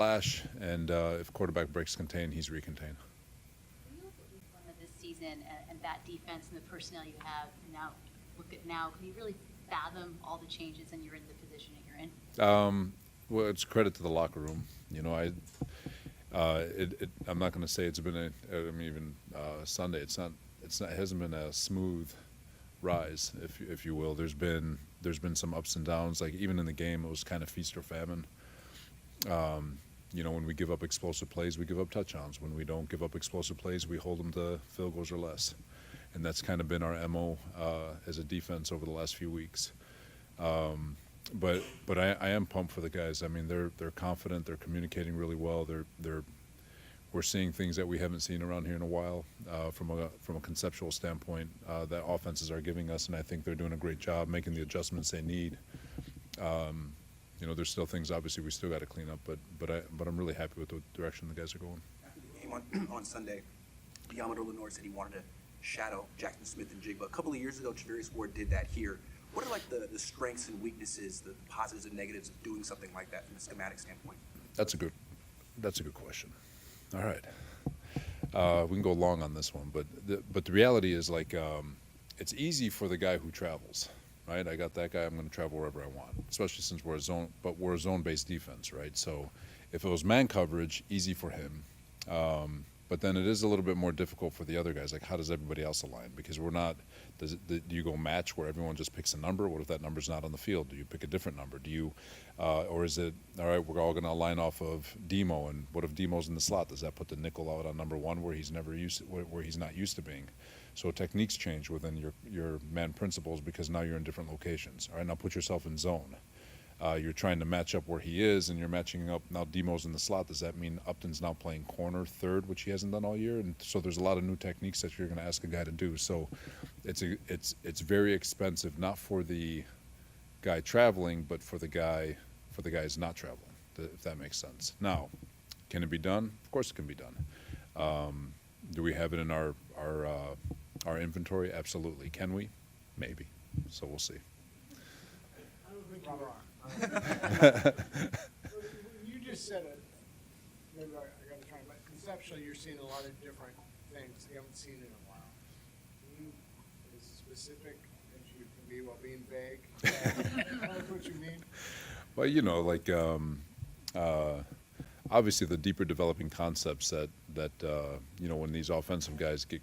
flash, and if quarterback breaks contain, he's recontained. When you look at week one of this season and that defense and the personnel you have, and now look at now, can you really fathom all the changes and you're in the position that you're in? Well, it's credit to the locker room. I'm not going to say it's been even Sunday. It's not. It hasn't been a smooth rise, if you will. There's been some ups and downs. Like even in the game, it was kind of feast or famine. When we give up explosive plays, we give up touchdowns. When we don't give up explosive plays, we hold them to field goals or less. And that's kind of been our MO as a defense over the last few weeks. But I am pumped for the guys. I mean, they're confident. They're communicating really well. We're seeing things that we haven't seen around here in a while from a conceptual standpoint that offenses are giving us, and I think they're doing a great job making the adjustments they need. There's still things obviously we still got to clean up, but I'm really happy with the direction the guys are going. After the game on Sunday, Yamato Lenore said he wanted to shadow Jackson Smith and Jigba. A couple of years ago, Javarius Ward did that here. What are like the strengths and weaknesses, the positives and negatives of doing something like that from a schematic standpoint? That's a good question. All right, we can go long on this one, but the reality is it's easy for the guy who travels, right? I got that guy. I'm going to travel wherever I want, especially since we're a zone-based defense, right? So if it was man coverage, easy for him. But then it is a little bit more difficult for the other guys. Like, how does everybody else align? Because we're not. Do you go match where everyone just picks a number? What if that number's not on the field? Do you pick a different number? Do you, or is it all right? We're all going to align off of Demo, and what if Demo's in the slot? Does that put the nickel out on number one where he's not used to being? So techniques change within your man principles because now you're in different locations. All right, now put yourself in zone. You're trying to match up where he is, and you're matching up. Now Demo's in the slot. Does that mean Upton's now playing corner, third, which he hasn't done all year? And so there's a lot of new techniques that you're going to ask a guy to do. So it's very expensive, not for the guy traveling, but for the guys not traveling, if that makes sense. Now, can it be done? Of course it can be done. Do we have it in our inventory? Absolutely. Can we? Maybe. So we'll see. I don't think you're wrong. You just said it. Maybe I got to try, but conceptually, you're seeing a lot of different things you haven't seen in a while. Can you, as specific as you can be while being vague, tell us what you mean? Well, obviously the deeper developing concepts that when these offensive guys get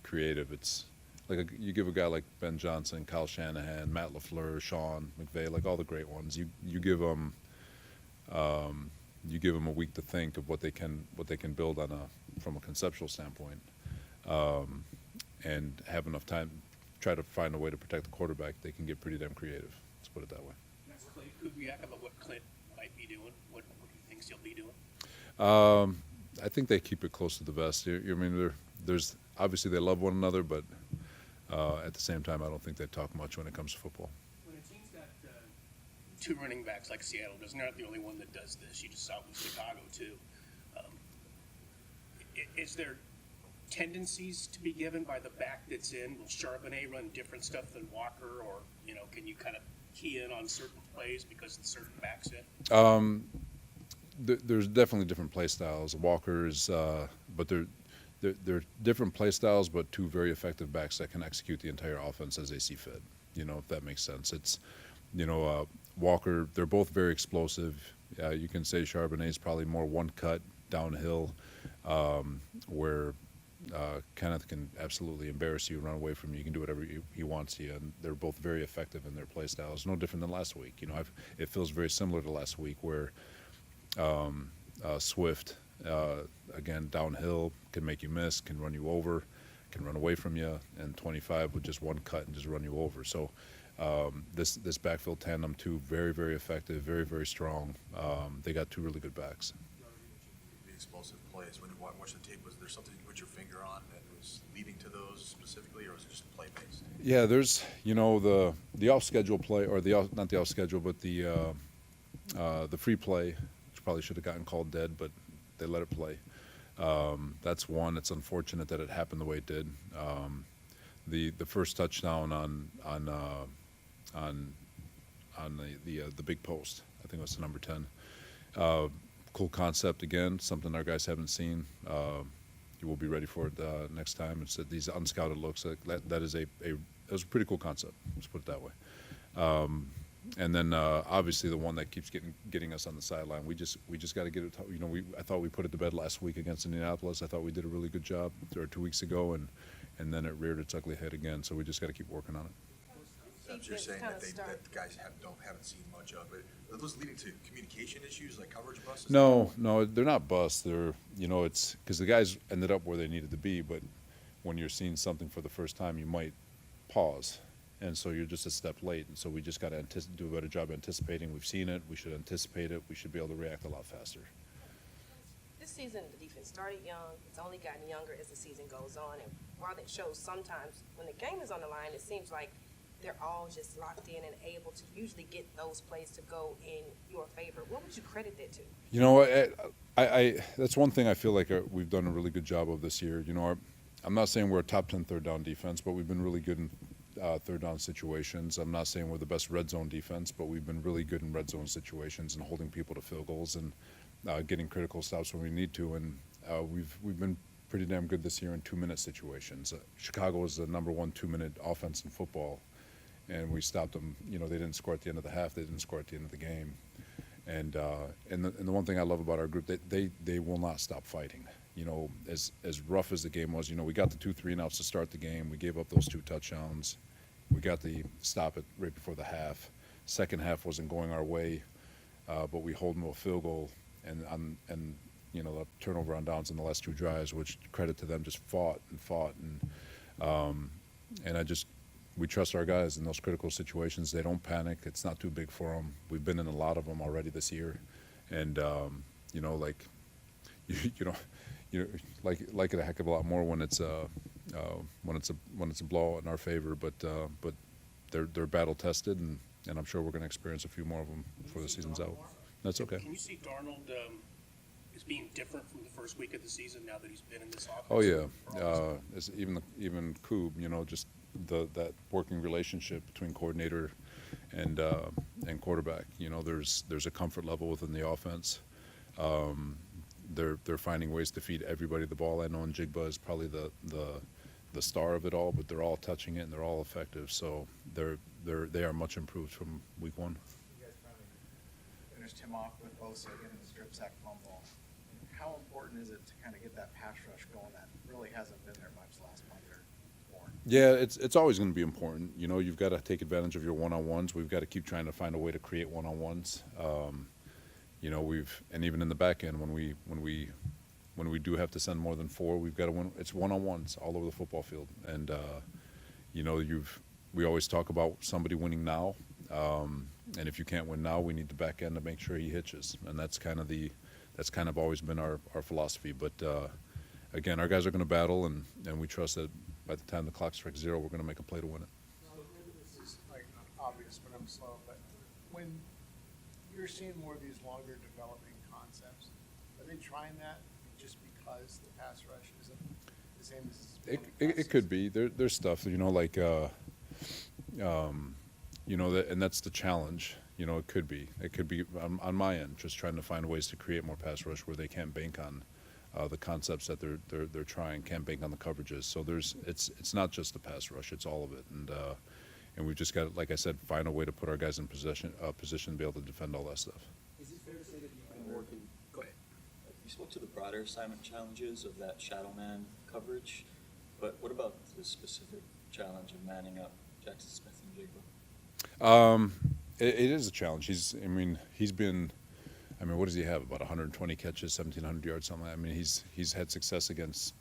creative, it's like you give a guy like Ben Johnson, Kyle Shanahan, Matt LaFleur, Sean McVay, like all the great ones. You give them a week to think of what they can build from a conceptual standpoint, and have enough time try to find a way to protect the quarterback. They can get pretty damn creative. Let's put it that way. That's Klay Kubiak about what Clint might be doing. What he thinks he'll be doing. I think they keep it close to the vest. I mean, there's obviously they love one another, but at the same time, I don't think they talk much when it comes to football. When a team's got two running backs like Seattle does, and they're not the only one that does this. You just saw it with Chicago too. Is there tendencies to be given by the back that's in? Will Charbonnet run different stuff than Walker, or can you kind of key in on certain plays because the certain backs in? There's definitely different play styles. Walker's, but they're different play styles, but two very effective backs that can execute the entire offense as they see fit. If that makes sense. It's, Walker. They're both very explosive. You can say Charbonnet's probably more one cut downhill, where Kenneth can absolutely embarrass you, run away from you. You can do whatever he wants to you, and they're both very effective in their play styles. No different than last week. It feels very similar to last week where Swift, again, downhill, can make you miss, can run you over, can run away from you, and 25 with just one cut and just run you over. So this backfield tandem, too, very, very effective, very, very strong. They got two really good backs. The explosive plays, when you watch the tape, was there something you put your finger on that was leading to those specifically, or was it just play-based? Yeah, there's, the off-schedule play, or not the off-schedule, but the free play, which probably should have gotten called dead, but they let it play. That's one. It's unfortunate that it happened the way it did. The first touchdown on the big post, I think it was the number 10. cool concept again, something our guys haven't seen. You will be ready for it next time. It's these unscouted looks. That is it was a pretty cool concept. Let's put it that way. And then obviously the one that keeps getting us on the sideline. We just got to get it. You know, I thought we put it to bed last week against Indianapolis. I thought we did a really good job, or 2 weeks ago, and then it reared its ugly head again. So we just got to keep working on it. Steps you're saying that the guys haven't seen much of it. Are those leading to communication issues like coverage busts? No, they're not busts. They're, you know, it's because the guys ended up where they needed to be, but when you're seeing something for the first time, you might pause, and so you're just a step late. And so we just got to do a better job anticipating. We've seen it. We should anticipate it. We should be able to react a lot faster. This season, the defense started young. It's only gotten younger as the season goes on. And while it shows sometimes when the game is on the line, it seems like they're all just locked in and able to usually get those plays to go in your favor. What would you credit that to? You know, I that's one thing I feel like we've done a really good job of this year. You know, I'm not saying we're a top 10 third down defense, but we've been really good in third down situations. I'm not saying we're the best red zone defense, but we've been really good in red zone situations and holding people to field goals and getting critical stops when we need to. And we've been pretty damn good this year in 2-minute situations. Chicago is the #1 2-minute offense in football, and we stopped them. You know, they didn't score at the end of the half. They didn't score at the end of the game. And the one thing I love about our group, they will not stop fighting. You know, as rough as the game was, you know, we got the 2 3-and-outs to start the game. We gave up those 2 touchdowns. We got the stop it right before the half. Second half wasn't going our way, but we hold them to a field goal, and you know, the turnover on downs in the last 2 drives, which credit to them, just fought, and we trust our guys in those critical situations. They don't panic. It's not too big for them. We've been in a lot of them already this year, and you know, like you like it a heck of a lot more when it's a blowout in our favor. But they're battle tested, and I'm sure we're going to experience a few more of them before the season's out. That's okay. Can you see Darnold as being different from the first week of the season now that he's been in this offense? Oh yeah, even Koob, you know, just that working relationship between coordinator and quarterback. You know, there's a comfort level within the offense. They're finding ways to feed everybody the ball. I know Njigba is probably the star of it all, but they're all touching it and they're all effective. So they are much improved from week 1. You guys finally finished him off with Bosa getting the strip sack fumble. How important is it to kind of get that pass rush going that really hasn't been there much last month or more? Yeah, it's always going to be important. You know, you've got to take advantage of your one-on-ones. We've got to keep trying to find a way to create one-on-ones. You know, and even in the back end, when we do have to send more than 4, we've got to win. It's one-on-ones all over the football field. And you know, we always talk about somebody winning now. And if you can't win now, we need the back end to make sure he hitches. And that's kind of always been our philosophy. But again, our guys are going to battle, and we trust that by the time the clock strikes 0, we're going to make a play to win it. This is like obvious, but I'm slow. But when you're seeing more of these longer developing concepts, are they trying that just because the pass rush isn't the same as It could be. There's stuff, you know, like you know, and that's the challenge. You know, it could be on my end, just trying to find ways to create more pass rush where they can't bank on the concepts that they're trying, can't bank on the coverages. So it's not just the pass rush, it's all of it. And we've just got, like I said, find a way to put our guys in position to be able to defend all that stuff. Is it fair to say that you've been working? Go ahead. You spoke to the broader assignment challenges of that shadow man coverage, but what about the specific challenge of manning up Jackson Smith and Jigba? It is a challenge. He's been, what does he have? About 120 catches, 1,700 yards, something like that. I mean, he's had success against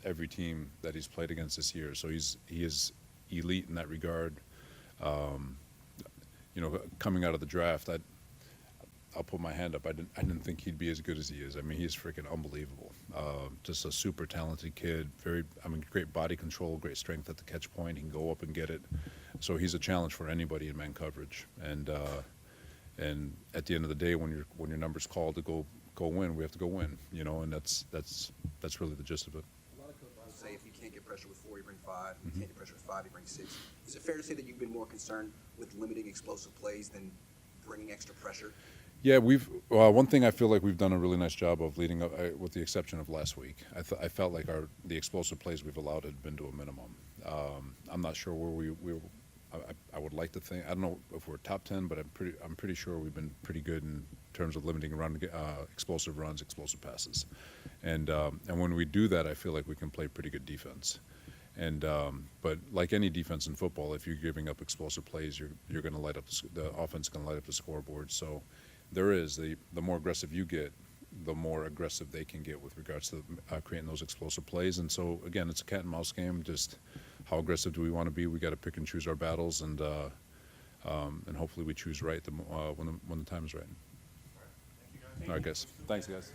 every team that he's played against this year. So he is elite in that regard. You know, coming out of the draft, I'll put my hand up. I didn't think he'd be as good as he is. I mean, he's freaking unbelievable. Just a super talented kid. Great body control, great strength at the catch point. He can go up and get it. So he's a challenge for anybody in man coverage. And at the end of the day, when your number's called to go win, we have to go win. You know, and that's really the gist of it. A lot of coaches will say if you can't get pressure with 4, you bring 5. If you can't get pressure with 5, you bring 6. Is it fair to say that you've been more concerned with limiting explosive plays than bringing extra pressure? Yeah, one thing I feel like we've done a really nice job of leading up, with the exception of last week. I felt like the explosive plays we've allowed had been to a minimum. I'm not sure where I would like to think. I don't know if we're top 10, but I'm pretty sure we've been pretty good in terms of limiting explosive runs, explosive passes, and when we do that, I feel like we can play pretty good defense. And but like any defense in football, if you're giving up explosive plays, you're going to light up the offense, going to light up the scoreboard. So there is the more aggressive you get, the more aggressive they can get with regards to creating those explosive plays. And so again, it's a cat and mouse game. Just how aggressive do we want to be? We got to pick and choose our battles, and hopefully we choose right when the time is right. All right, guys. Thanks, guys.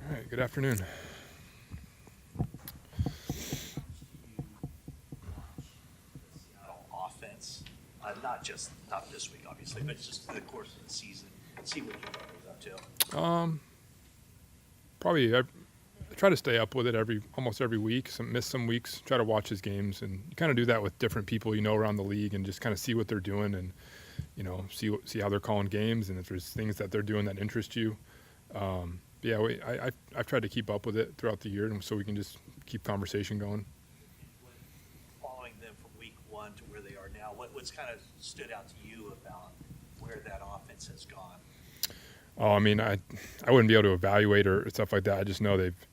All right, good afternoon. Seattle offense, not this week obviously, but just the course of the season, see what you guys are up to. Probably I try to stay up with it almost every week. Miss some weeks, try to watch his games, and you kind of do that with different people around the league, and just kind of see what they're doing, and see how they're calling games, and if there's things that they're doing that interest you. Yeah, I've tried to keep up with it throughout the year, and so we can just keep conversation going. Following them from week one to where they are now, what's kind of stood out to you about where that offense has gone? Oh, I mean, I wouldn't be able to evaluate or stuff like that. I just know they've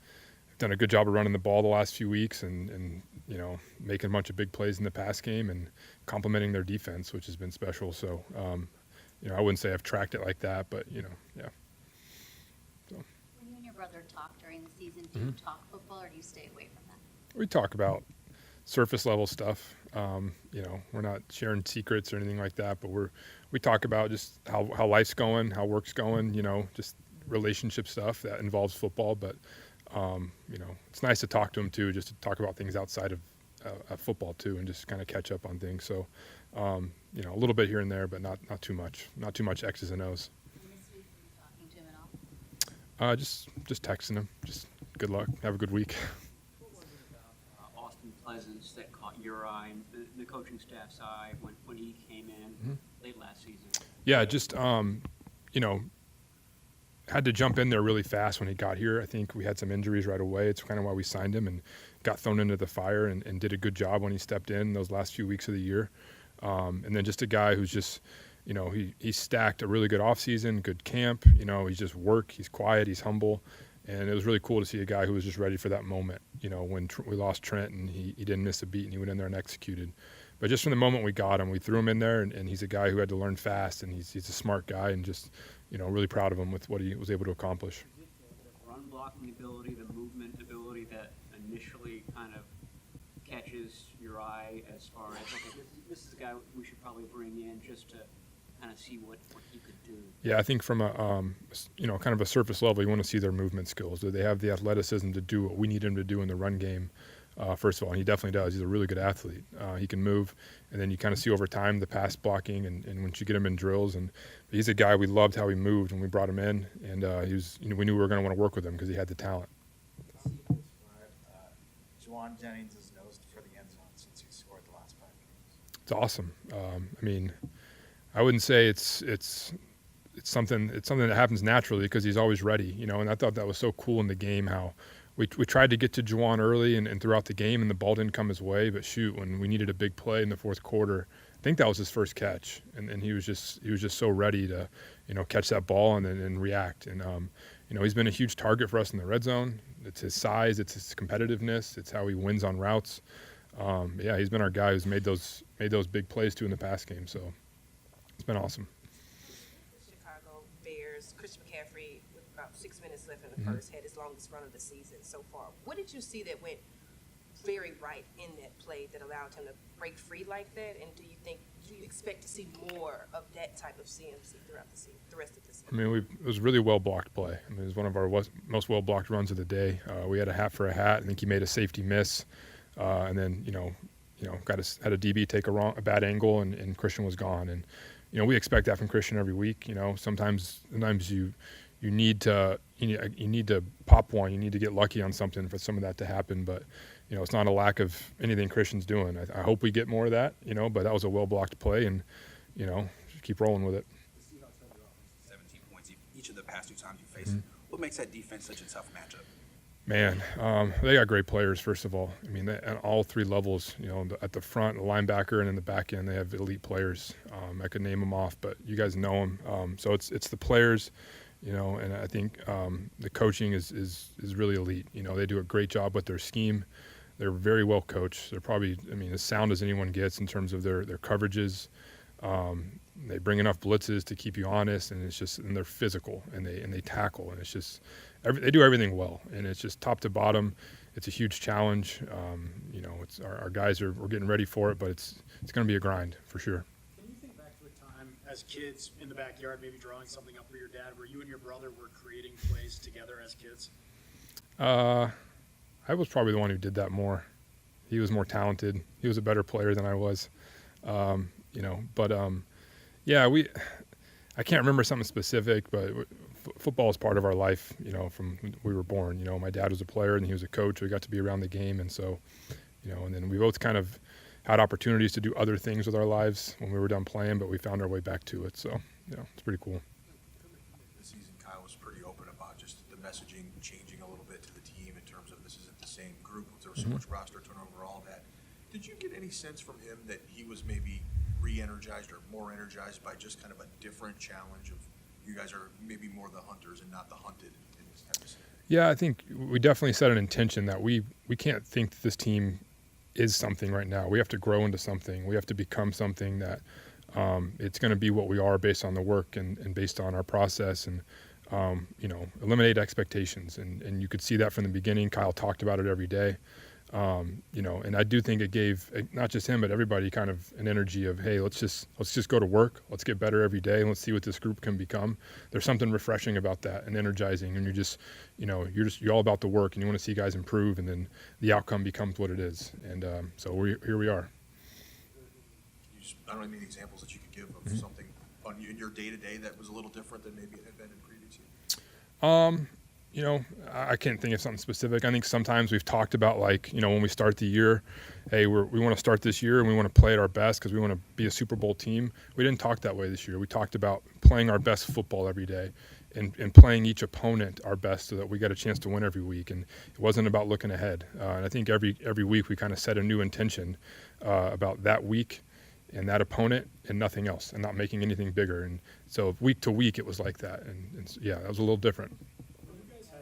done a good job of running the ball the last few weeks, and making a bunch of big plays in the pass game and complementing their defense, which has been special. So, I wouldn't say I've tracked it like that, but yeah. So. When you and your brother talk during the season, do you talk football or do you stay away from that? We talk about surface level stuff. We're not sharing secrets or anything like that, but we talk about just how life's going, how work's going, just relationship stuff that involves football. But, it's nice to talk to him too, just to talk about things outside of football too, and just kind of catch up on things. So, a little bit here and there, but not too much, X's and O's. And this week, were you talking to him at all? Just texting him. Just good luck. Have a good week. What was it about Austin Pleasance that caught your eye, and the coaching staff's eye when he came in late last season? Yeah, just had to jump in there really fast when he got here. I think we had some injuries right away. It's kind of why we signed him, and got thrown into the fire and did a good job when he stepped in those last few weeks of the year. And then just a guy who's just, he stacked a really good offseason, good camp. He's just he's quiet, he's humble. And it was really cool to see a guy who was just ready for that moment, when we lost Trent and he didn't miss a beat and he went in there and executed. But just from the moment we got him, we threw him in there, and he's a guy who had to learn fast, and he's a smart guy, and just, really proud of him with what he was able to accomplish. The run blocking ability, the movement ability that initially kind of catches your eye as far as, okay, this is a guy we should probably bring in just to kind of see what he could do. Yeah, I think from a kind of a surface level, you want to see their movement skills. Do they have the athleticism to do what we need him to do in the run game? First of all, and he definitely does. He's a really good athlete. He can move, and then you kind of see over time the pass blocking, and once you get him in drills. And he's a guy we loved how he moved when we brought him in, and we knew we were going to want to work with him because he had the talent. Jauan Jennings is nosed for the end zone since he scored the last 5 games. It's awesome. I wouldn't say it's something that happens naturally because he's always ready, and I thought that was so cool in the game how we tried to get to Jauan early and throughout the game, and the ball didn't come his way, but shoot, when we needed a big play in the fourth quarter, I think that was his first catch, and he was just so ready to catch that ball and react. And he's been a huge target for us in the red zone. It's his size, it's his competitiveness, it's how he wins on routes. He's been our guy who's made those big plays too in the pass game, so it's been awesome. Chicago Bears, Christian McCaffrey, with about 6 minutes left in the first, had his longest run of the season so far. What did you see that went very right in that play that allowed him to break free like that? And do you expect to see more of that type of CMC throughout the rest of the season? It was really well blocked play. It was one of our most well blocked runs of the day. We had a hat for a hat. I think he made a safety miss, and then had a DB take a bad angle and Christian was gone. And, we expect that from Christian every week. Sometimes you need to pop one. You need to get lucky on something for some of that to happen. But, it's not a lack of anything Christian's doing. I hope we get more of that, but that was a well-blocked play and, just keep rolling with it. The Seahawks have 17 points each of the past 2 times you faced. What makes that defense such a tough matchup? Man, they got great players, first of all. I mean, at all 3 levels, at the front, the linebacker, and in the back end, they have elite players. I could name them off, but you guys know them. So it's the players, and I think the coaching is really elite. They do a great job with their scheme. They're very well coached. They're probably, as sound as anyone gets in terms of their coverages. They bring enough blitzes to keep you honest, and they're physical, and they tackle, and it's just they do everything well, and it's just top to bottom. It's a huge challenge. It's our guys we're getting ready for it, but it's going to be a grind for sure. Can you think back to a time as kids in the backyard, maybe drawing something up for your dad, where you and your brother were creating plays together as kids? I was probably the one who did that more. He was more talented. He was a better player than I was. Yeah, I can't remember something specific, but football is part of our life, from we were born. My dad was a player and he was a coach. We got to be around the game. And so, and then we both kind of had opportunities to do other things with our lives when we were done playing, but we found our way back to it. So, it's pretty cool. This season, Kyle was pretty open about just the messaging changing a little bit to the team in terms of this isn't the same group. There was so much roster turnover, all that. Did you get any sense from him that he was maybe re-energized or more energized by just kind of a different challenge of you guys are maybe more the hunters and not the hunted in this type of scenario? Yeah, I think we definitely set an intention that we can't think that this team is something right now. We have to grow into something. We have to become something that it's going to be what we are based on the work and based on our process and, eliminate expectations. And you could see that from the beginning. Kyle talked about it every day. And I do think it gave not just him, but everybody kind of an energy of, hey, let's just go to work. Let's get better every day. And let's see what this group can become. There's something refreshing about that and energizing. And you're all about the work and you want to see guys improve. And then the outcome becomes what it is. And so here we are. I don't know any examples that you could give of something in your day-to-day that was a little different than maybe it had been in previous years? I can't think of something specific. I think sometimes we've talked about when we start the year, hey, we want to start this year and we want to play at our best because we want to be a Super Bowl team. We didn't talk that way this year. We talked about playing our best football every day and playing each opponent our best so that we got a chance to win every week. And it wasn't about looking ahead. And I think every week we kind of set a new intention about that week and that opponent and nothing else and not making anything bigger. And so week to week it was like that. And yeah, that was a little different.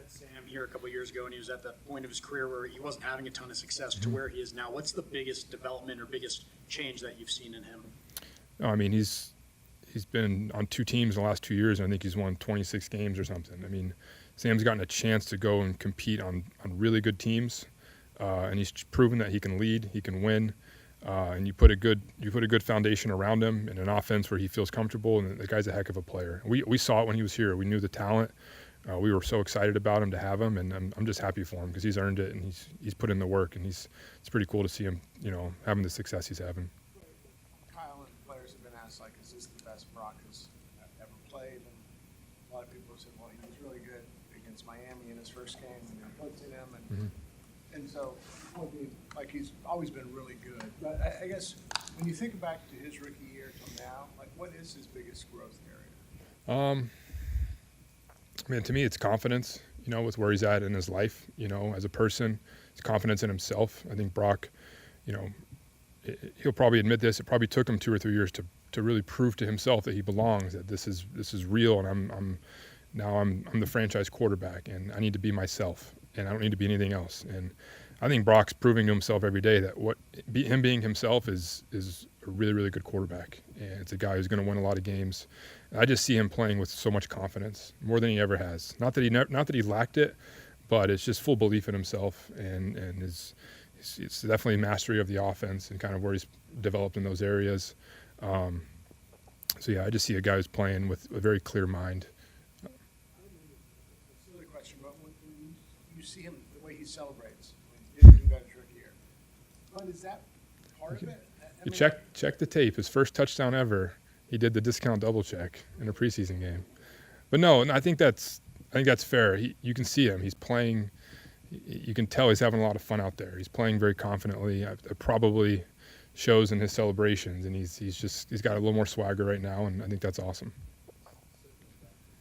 Sam here a couple of years ago, and he was at that point of his career where he wasn't having a ton of success to where he is now. What's the biggest development or biggest change that you've seen in him? I mean, he's been on 2 teams in the last 2 years, and I think he's won 26 games or something. I mean, Sam's gotten a chance to go and compete on really good teams, and he's proven that he can lead, he can win, and you put a good foundation around him in an offense where he feels comfortable, and the guy's a heck of a player. We saw it when he was here. We knew the talent. We were so excited about him to have him, and I'm just happy for him because he's earned it and he's put in the work, and it's pretty cool to see him, having the success he's having. Kyle and players have been asked, is this the best Brock has ever played? And a lot of people have said, well, he was really good against Miami in his first game and then blitzing him. And so, he's always been really good. But I guess when you think back to his rookie year till now, what is his biggest growth area? To me, it's confidence, with where he's at in his life, as a person. His confidence in himself. I think Brock, he'll probably admit this. It probably took him 2 or 3 years to really prove to himself that he belongs, that this is real, and I'm the franchise quarterback, and I need to be myself, and I don't need to be anything else. And I think Brock's proving to himself every day that him being himself is a really, really good quarterback, and it's a guy who's going to win a lot of games. I just see him playing with so much confidence, more than he ever has. Not that he lacked it, but it's just full belief in himself, and it's definitely mastery of the offense and kind of where he's developed in those areas. So yeah, I just see a guy who's playing with a very clear mind. It's a silly question, but when you see him, the way he celebrates, when he didn't do that his rookie year, but is that part of it? I You mean, check the tape. His first touchdown ever, he did the discount double check in a preseason game. But no, I think that's fair. You can see him. He's playing. You can tell he's having a lot of fun out there. He's playing very confidently. It probably shows in his celebrations, and he's got a little more swagger right now, and I think that's awesome.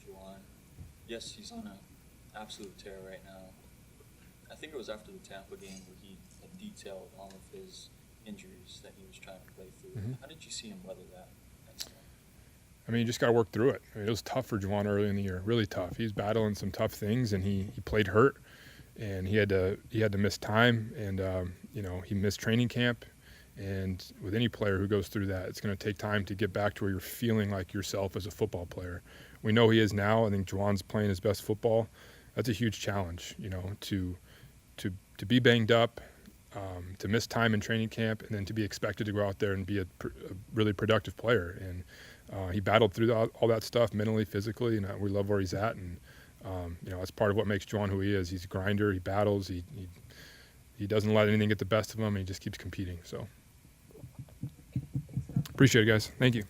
Jauan, yes, he's on an absolute tear right now. I think it was after the Tampa game where he had detailed all of his injuries that he was trying to play through. Mm-hmm. How did you see him weather that? I mean, you just got to work through it. I mean, it was tough for Jauan early in the year, really tough. He was battling some tough things, and he played hurt, and he had to miss time, and he missed training camp. And with any player who goes through that, it's going to take time to get back to where you're feeling like yourself as a football player. We know he is now. I think Juwan's playing his best football. That's a huge challenge, to be banged up, to miss time in training camp, and then to be expected to go out there and be a really productive player. And he battled through all that stuff mentally, physically, and we love where he's at. And that's part of what makes Jauan who he is. He's a grinder. He battles. He doesn't let anything get the best of him. And he just keeps competing. So appreciate it, guys. Thank you.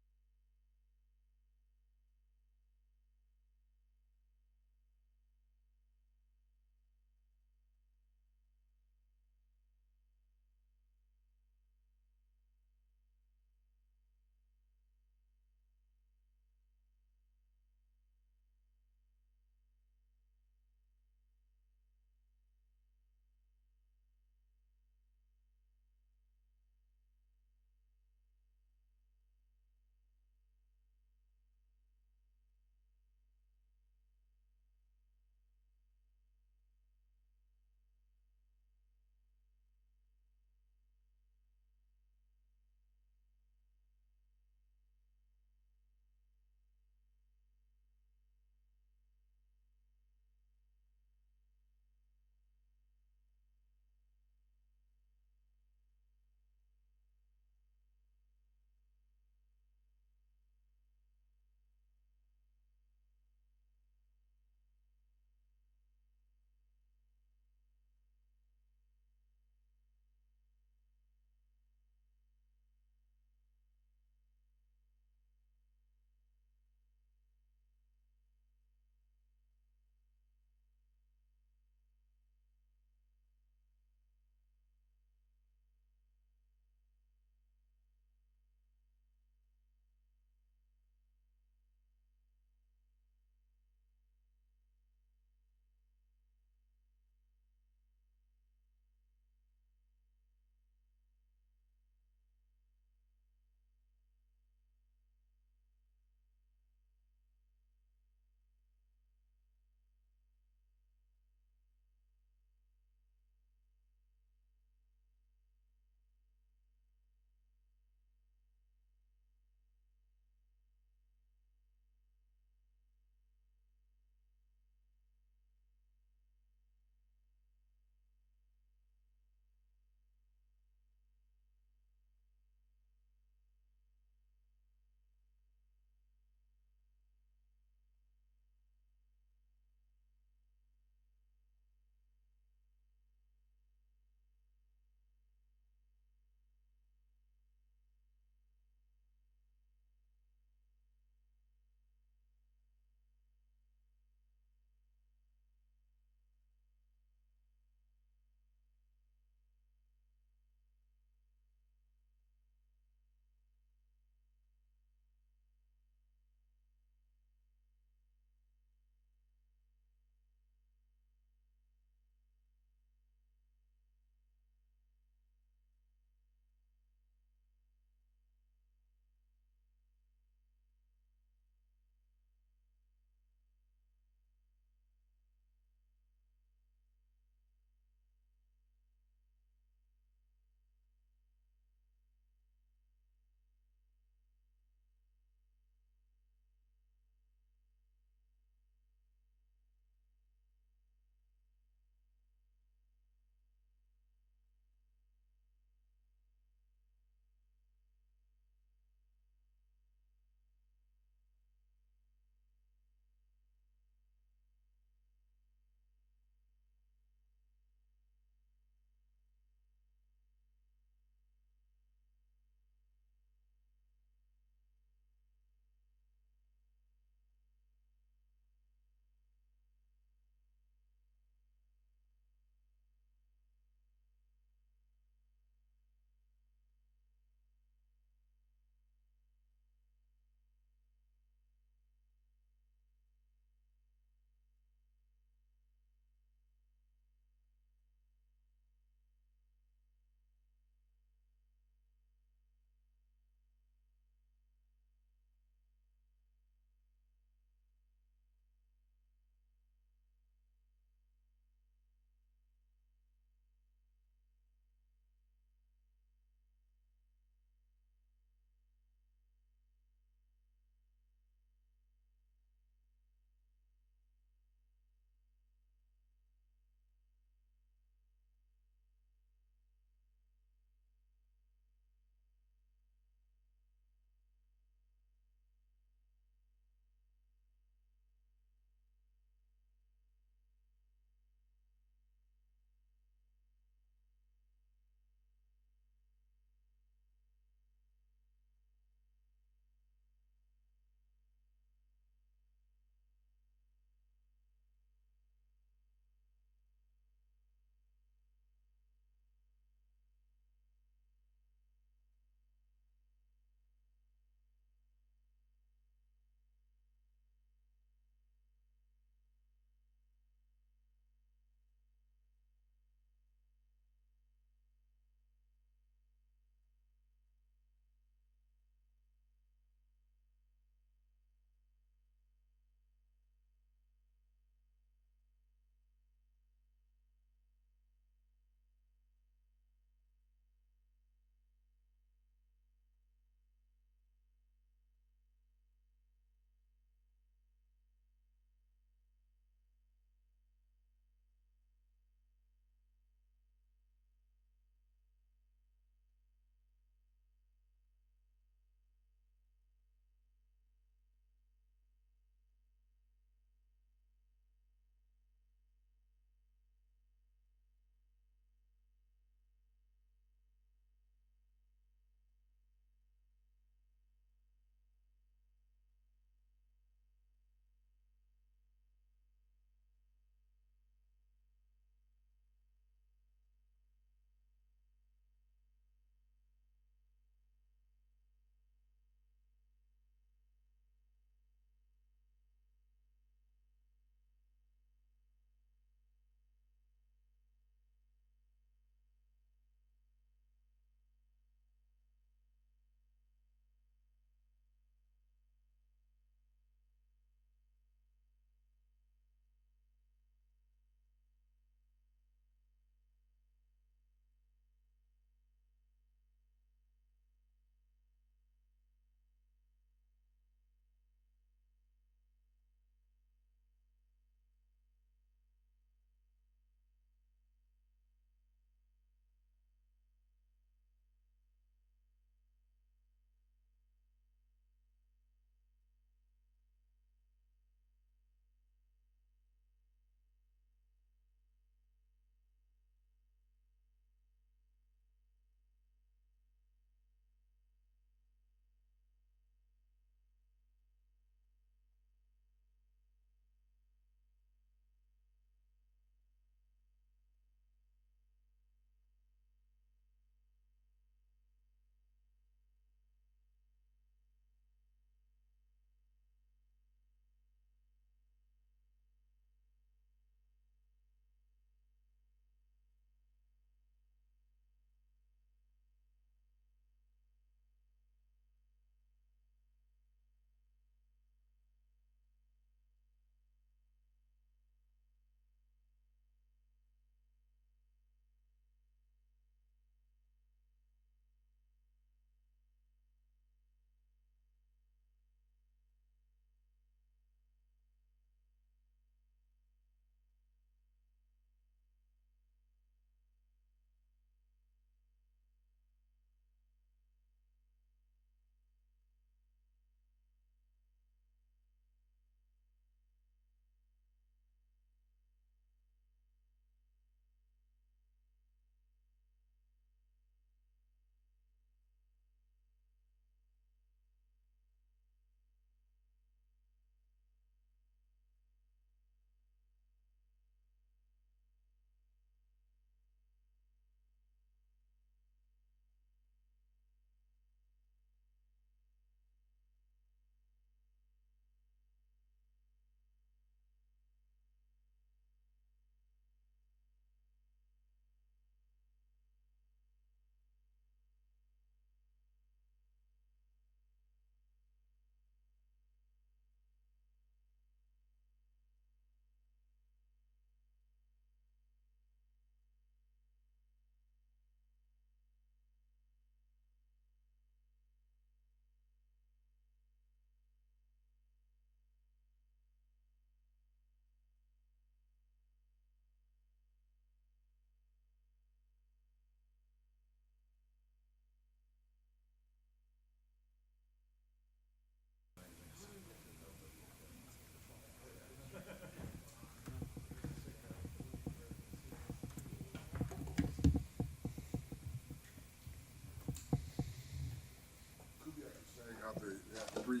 three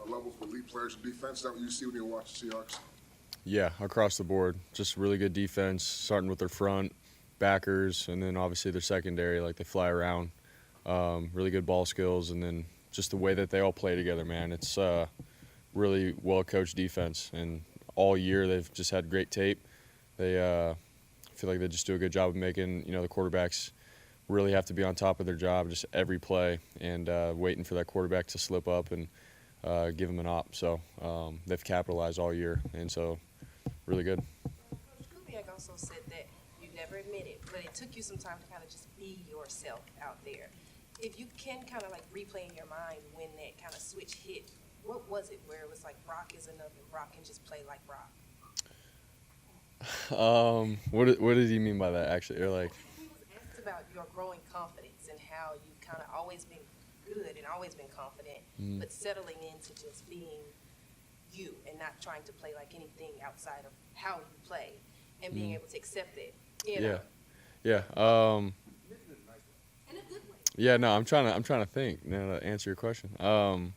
levels of elite players in defense. Is that what you see when you watch the Seahawks? Yeah, across the board. Just really good defense, starting with their front, backers, and then obviously their secondary, like they fly around. Really good ball skills, and then just the way that they all play together, man. It's really well-coached defense, and all year they've just had great tape. They feel like they just do a good job of making, the quarterbacks really have to be on top of their job just every play and waiting for that quarterback to slip up and give them an op. So they've capitalized all year, and so really good. Coach Kubiak also said that you never admitted, but it took you some time to kind of just be yourself out there. If you can kind of like replay in your mind when that kind of switch hit, what was it where it was like Brock is enough and Brock can just play like Brock? What did he mean by that, actually? Or like, He was asked about your growing confidence and how you've kind of always been good and always been confident, but settling into just being you and not trying to play like anything outside of how you play and being able to accept it. You know? Yeah. In a good way. Yeah, no, I'm trying to think now to answer your question. I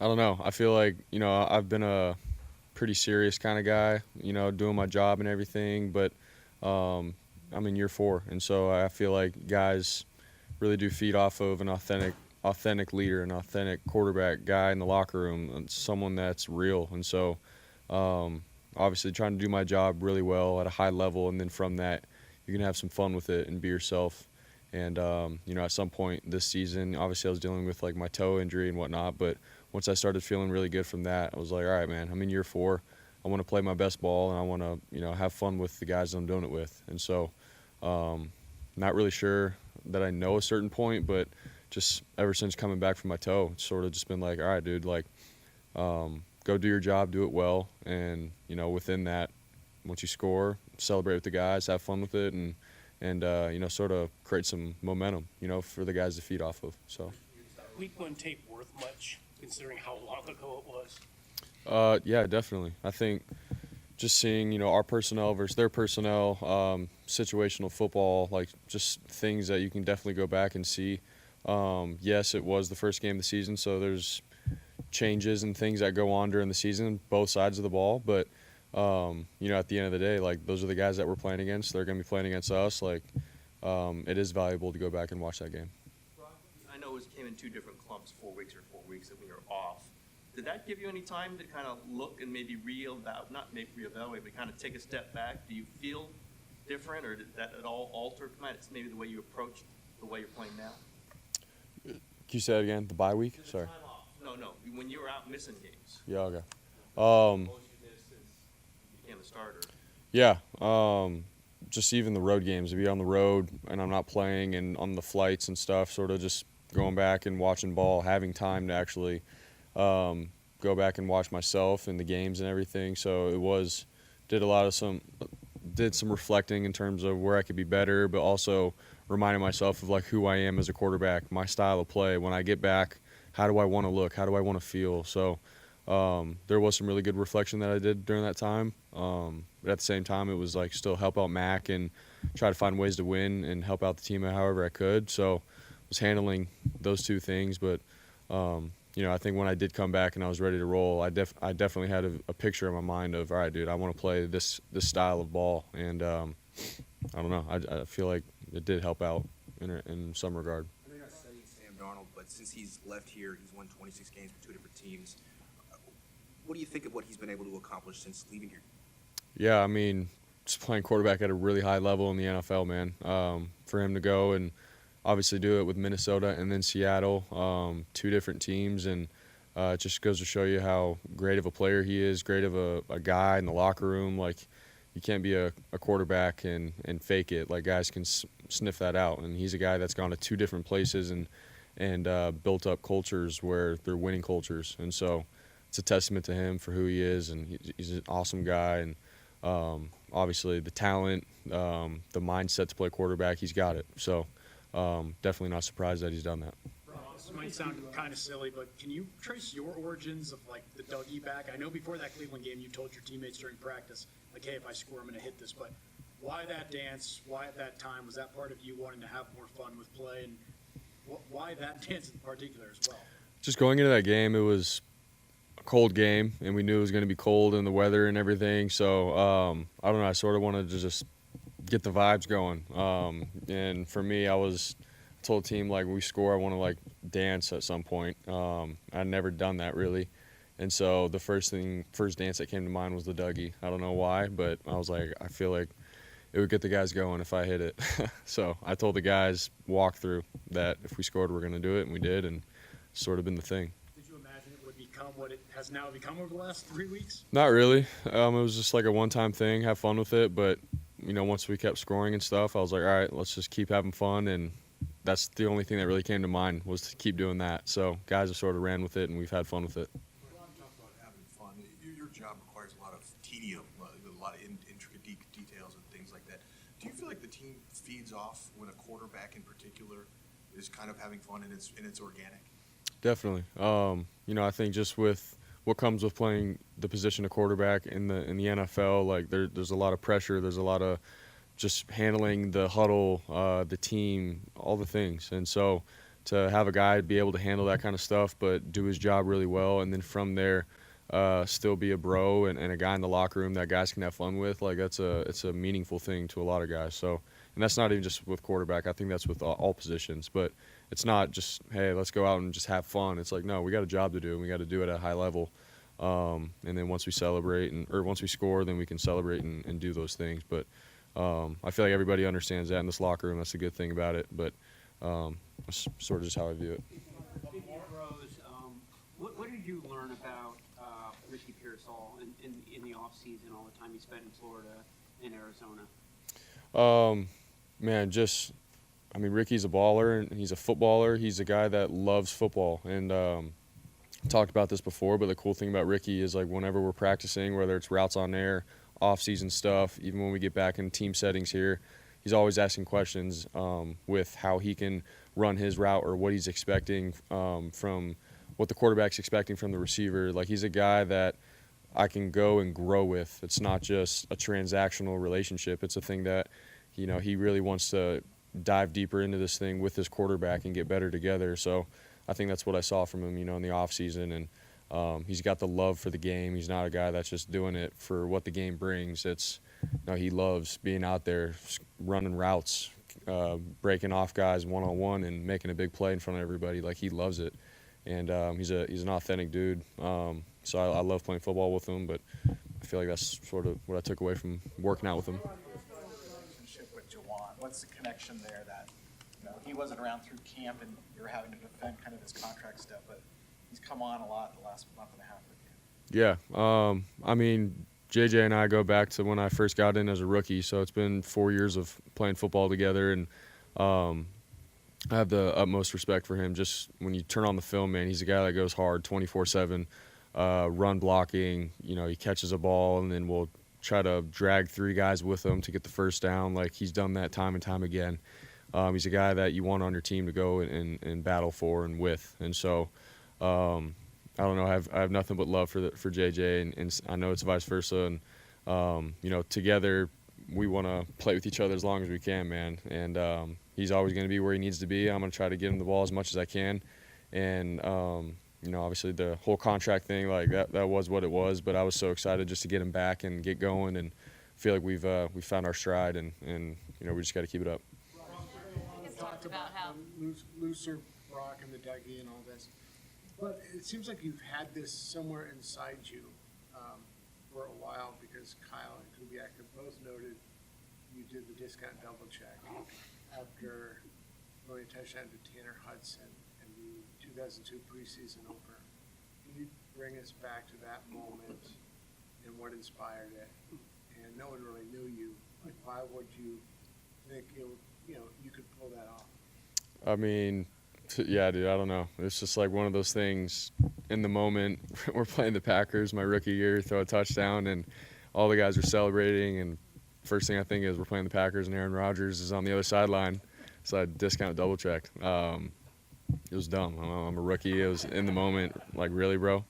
don't know. I feel like, I've been a pretty serious kind of guy, doing my job and everything, but I'm in year 4, and so I feel like guys really do feed off of an authentic leader, an authentic quarterback guy in the locker room, and someone that's real. And so obviously trying to do my job really well at a high level, and then from that you can have some fun with it and be yourself. And at some point this season, obviously I was dealing with like my toe injury and whatnot, but once I started feeling really good from that, I was like, all right, man, I'm in year 4. I want to play my best ball, and I want to have fun with the guys that I'm doing it with. And so not really sure that I know a certain point, but just ever since coming back from my toe, it's sort of just been like, all right, dude, like go do your job, do it well, and within that, once you score, celebrate with the guys, have fun with it, and sort of create some momentum, for the guys to feed off of. So Week 1 tape worth much, considering how long ago it was? Yeah, definitely. I think just seeing, our personnel versus their personnel, situational football, like just things that you can definitely go back and see. Yes, it was the first game of the season, so there's changes and things that go on during the season, both sides of the ball. But, at the end of the day, like those are the guys that we're playing against. They're going to be playing against us. Like it is valuable to go back and watch that game. I know it came in 2 different clumps, 4 weeks or 4 weeks that we were off. Did that give you any time to kind of look and maybe not maybe reevaluate, but kind of take a step back? Do you feel different, or did that at all alter maybe the way you approach the way you're playing now? Can you say that again? The bye week? Sorry. No. When you were out missing games. Yeah, okay. Most you missed since you became a starter. Yeah. Just even the road games. To be on the road and I'm not playing, and on the flights and stuff, sort of just going back and watching ball, having time to actually go back and watch myself and the games and everything. So it did some reflecting in terms of where I could be better, but also reminding myself of like who I am as a quarterback, my style of play. When I get back, how do I want to look? How do I want to feel? So there was some really good reflection that I did during that time. But at the same time, it was like still help out Mac and try to find ways to win and help out the team however I could. So I was handling those 2 things, but I think when I did come back and I was ready to roll, I definitely had a picture in my mind of, all right, dude, I want to play this style of ball. And I don't know, I feel like it did help out in some regard. I know you're not studying Sam Darnold, but since he's left here, he's won 26 games with 2 different teams. What do you think of what he's been able to accomplish since leaving here? Yeah, I mean, just playing quarterback at a really high level in the NFL, man. For him to go and obviously do it with Minnesota and then Seattle, 2 different teams, and it just goes to show you how great of a player he is, great of a guy in the locker room. Like, you can't be a quarterback and fake it. Like, guys can sniff that out, and he's a guy that's gone to 2 different places and built up cultures where they're winning cultures. And so it's a testament to him for who he is, and he's an awesome guy. And obviously the talent, the mindset to play quarterback, he's got it. So definitely not surprised that he's done that. This might sound kind of silly, but can you trace your origins of like the Dougie back? I know before that Cleveland game you told your teammates during practice, like, hey, if I score, I'm going to hit this. But why that dance? Why at that time? Was that part of you wanting to have more fun with play? And why that dance in particular as well? Just going into that game, it was a cold game, and we knew it was going to be cold and the weather and everything. So I don't know. I sort of wanted to just get the vibes going. And for me, I told the team, like, when we score, I want to, like, dance at some point. I'd never done that really. And so the first dance that came to mind was the Dougie. I don't know why, but I was like, I feel like it would get the guys going if I hit it. So I told the guys walk through that if we scored, we're going to do it, and we did, and it's sort of been the thing. Did you imagine it would become what it has now become over the last 3 weeks? Not really. It was just like a one-time thing, have fun with it. But, once we kept scoring and stuff, I was like, all right, let's just keep having fun. And that's the only thing that really came to mind, was to keep doing that. So guys have sort of ran with it, and we've had fun with it. Talk about having fun. Your job requires a lot of tedium, a lot of intricate details and things like that. Do you feel like the team feeds off when a quarterback in particular is kind of having fun and it's organic? Definitely. I think just with what comes with playing the position of quarterback in the NFL, like there's a lot of pressure. There's a lot of just handling the huddle, the team, all the things. And so to have a guy be able to handle that kind of stuff but do his job really well, and then from there still be a bro and a guy in the locker room that guys can have fun with, like it's a meaningful thing to a lot of guys. So, and that's not even just with quarterback. I think that's with all positions. But it's not just, hey, let's go out and just have fun. It's like, no, we got a job to do, and we got to do it at a high level. And then once we celebrate or once we score, then we can celebrate and do those things. But I feel like everybody understands that in this locker room. That's the good thing about it. But that's sort of just how I view it. What did you learn about Ricky Pearsall in the off season, all the time he spent in Florida and Arizona? Ricky's a baller, and he's a footballer. He's a guy that loves football, and talked about this before, but the cool thing about Ricky is, like, whenever we're practicing, whether it's routes on air, off-season stuff, even when we get back in team settings here, he's always asking questions with how he can run his route or what he's expecting from what the quarterback's expecting from the receiver. Like, he's a guy that I can go and grow with. It's not just a transactional relationship. It's a thing that, he really wants to dive deeper into this thing with his quarterback and get better together. So I think that's what I saw from him, in the offseason. And he's got the love for the game. He's not a guy that's just doing it for what the game brings. He loves being out there, running routes, breaking off guys one-on-one and making a big play in front of everybody. Like, he loves it. And he's an authentic dude. So I love playing football with him, but I feel like that's sort of what I took away from working out with him. Relationship with Jauan, what's the connection there that, he wasn't around through camp and you're having to defend kind of his contract stuff, but he's come on a lot the last month and a half with you? Yeah. JJ and I go back to when I first got in as a rookie, so it's been 4 years of playing football together, and I have the utmost respect for him. Just when you turn on the film, man, he's a guy that goes hard 24/7, run blocking. He catches a ball and then we'll try to drag 3 guys with him to get the first down. Like, he's done that time and time again. He's a guy that you want on your team to go and battle for and with. And so, I don't know. I have nothing but love for JJ, and I know it's vice versa. And together we want to play with each other as long as we can, man. And he's always going to be where he needs to be. I'm going to try to get him the ball as much as I can. And obviously the whole contract thing, like that was what it was. But I was so excited just to get him back and get going, and feel like we've found our stride, and we just got to keep it up. Talked about how looser Brock and the Dougie and all this, but it seems like you've had this somewhere inside you for a while, because Kyle and Kubiak have both noted you did the discount double check after throwing a touchdown to Tanner Hudson in the 2002 preseason opener. Can you bring us back to that moment and what inspired it? And no one really knew you. Like, why would you think you could pull that off? Yeah, dude, I don't know. It's just like one of those things in the moment. We're playing the Packers my rookie year, throw a touchdown, and all the guys are celebrating, and first thing I think is we're playing the Packers and Aaron Rodgers is on the other sideline. So I discount double checked. It was dumb. I'm a rookie. It was in the moment, like, really, bro?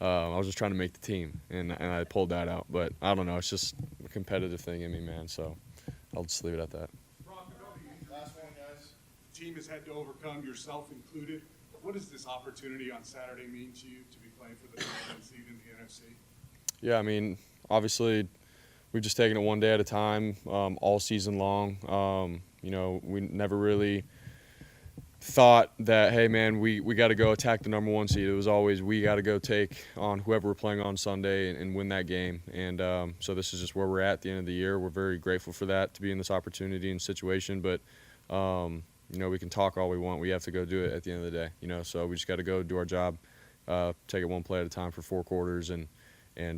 I was just trying to make the team, and I pulled that out. But I don't know. It's just a competitive thing in me, man. So I'll just leave it at that. Last one, guys. The team has had to overcome, yourself included, what does this opportunity on Saturday mean to you to be playing for the number one seed in the NFC? Yeah, I mean, obviously, we've just taken it one day at a time, all season long. You know, we never really thought that, hey, man, we got to go attack the number one seed. It was always we got to go take on whoever we're playing on Sunday and win that game. And so this is just where we're at the end of the year. We're very grateful for that, to be in this opportunity and situation. But, you know, we can talk all we want. We have to go do it at the end of the day, you know. So we just got to go do our job, take it one play at a time for 4 quarters and you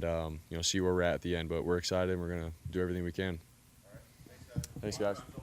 know, see where we're at the end. But we're excited, and we're going to do everything we can. All right. Thanks, guys. Thanks, guys.